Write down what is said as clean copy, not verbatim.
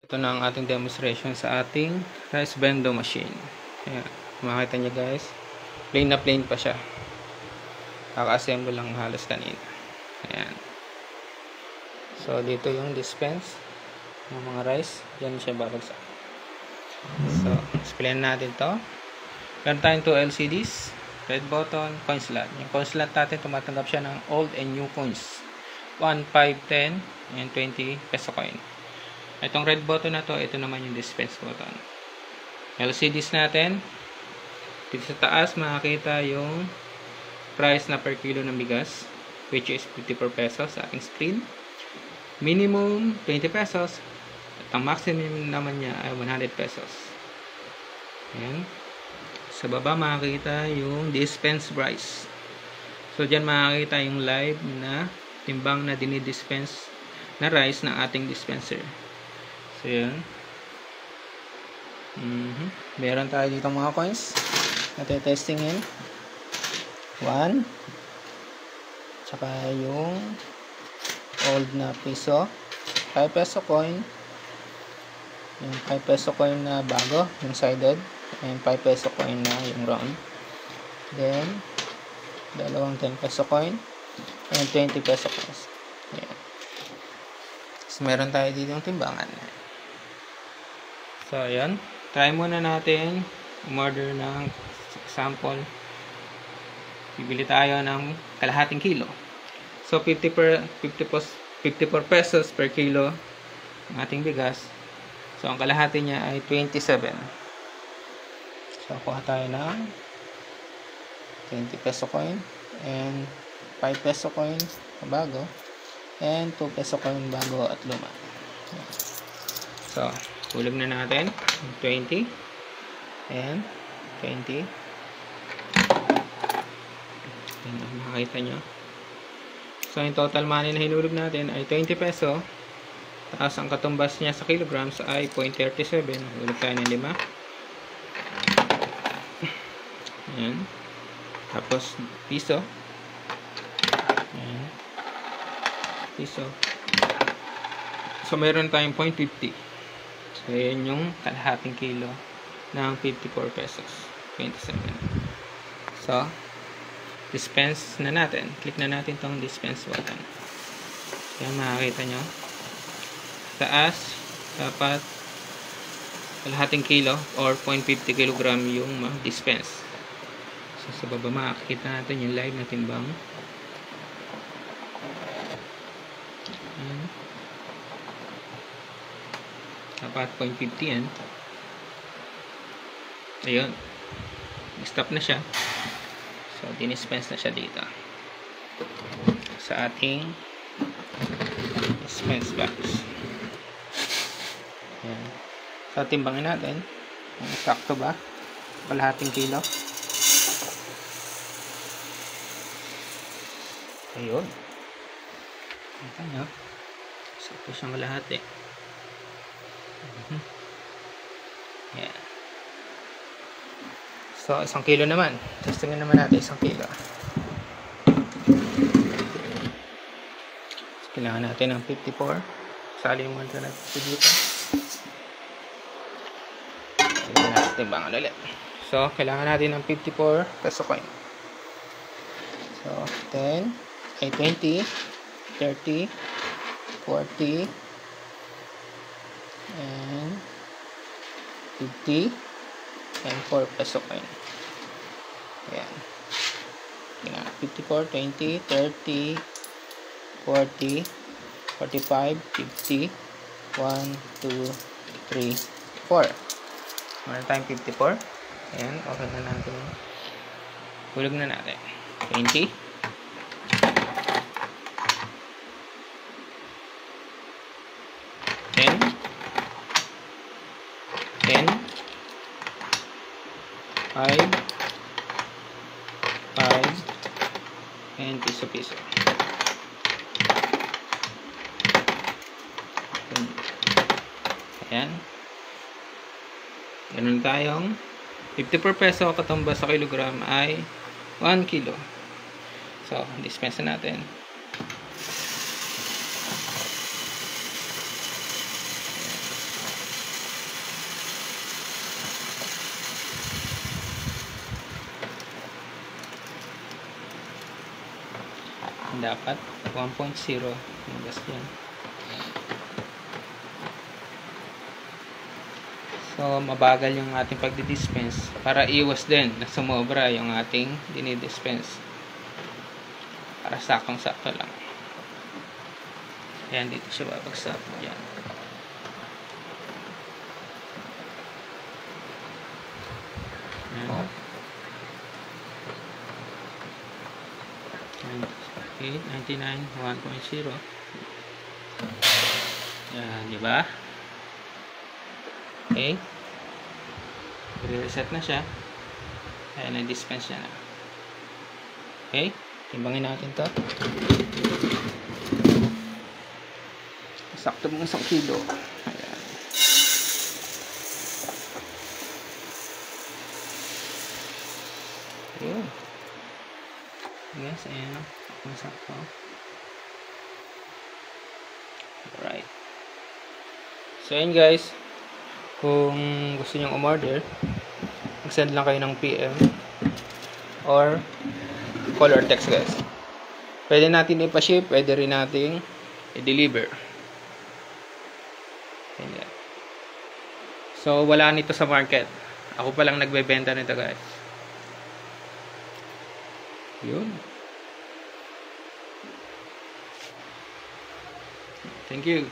Ito na ang ating demonstration sa ating rice bendo machine. Ayan, makita nyo guys, plain na plain pa siya. Kaka-assemble lang halos kanina. Ayan. So dito yung dispense ng mga rice, diyan siya babagsak. So explain natin to. Meron tayong 2 LCDs, red button, coin slot. Yung coin slot natin tumatanggap siya ng old and new coins, 1, 5, 10 and 20 peso coin. Itong red button na to, ito naman yung dispense button. LCDs natin, dito sa taas makikita yung price na per kilo ng bigas, which is 54 pesos sa ating screen. Minimum 20 pesos at ang maximum naman niya ay 100 pesos. Ayan. Sa baba makikita yung dispense price. So dyan makikita yung live na timbang na dinidispense na rice ng ating dispenser. So yun. Meron tayo dito mga coins na testingin. 1, tsaka yung old na piso, 5 peso coin, yung 5 peso coin na bago, yung sided, and 5 peso coin na yung round. Then dalawang 10 peso coin and 20 peso coins. Ayan. So meron tayo dito yung timbangan. So ayan, try muna natin umorder ng example. Bibili tayo ng kalahating kilo. So 54 pesos per kilo ang ating bigas. So ang kalahati niya ay 27. So kuha tayo ng 20 peso coin and 5 peso coin na bago and 2 peso coin bago at luma. So hulog na natin 20 and 20. Makikita nyo. So yung total money na hinulog natin ay 20 peso. Tapos ang katumbas niya sa kilograms ay 0.37. Hulog tayo ng 5. Ayan. Tapos piso. Ayan. Piso. So meron tayong 0.50. So ayan yung kalahating kilo ng 54 pesos 27. So dispense na natin. Click na natin tong dispense button. Yan makikita nyo. Taas, dapat kalahating kilo or 0.50 kg yung dispense. So sa baba makikita natin yung live na timbang. Dapat 0.50 yan. Ayun. Stop na siya. So, dinispense na siya dito. Sa ating dispense box. Ayan. So, timbangin natin. Sakto ba? Kalahating kilo. Ayun. Ito nyo. Sakto siyang kalahati. Ayan. So, 1 kilo naman. Testingin naman natin 1 kilo. So, kailangan natin ng 54. Sali mo natin dito. Kailangan natin timbangan ulit. So, kailangan natin ng 54 peso coin. So, 10, 20, 30, 40, and 50, and 4 peso coin. Ayan. 54, 20, 30, 40, 45, 50, 1, 2, 3, 4. Meron tayong 54. Ayan. Okay na natin. Hulog na natin. 20. 10. 10. 5, and piso-piso. Ayan. Ganun tayong 54 peso katumbas sa kilogram ay 1 kilo. So, dispense natin. Dapat 1.0 yung gas yan. So, mabagal yung ating pagdi-dispense para iwas din na sumobra yung ating dinidispense. Para sakong-sakto lang. Ayan, dito siya babagsak. Ayan. Ayan. 99 1.0. Ayan, di ba? Okay. I-reset na siya. Ayan, na-dispense niya na. Okay. Timbangin natin to. Sakto mong 1 kilo. Ayan. Ayun. Yes, ayan. Sakto. Alright. So, ayan guys. Kung gusto nyong umorder, mag-send lang kayo ng PM or call or text guys. Pwede natin ipa-ship, pwede rin nating i-deliver. Ayan. So, wala nito sa market. Ako pa lang nagbebenta nito guys. Yun. Thank you.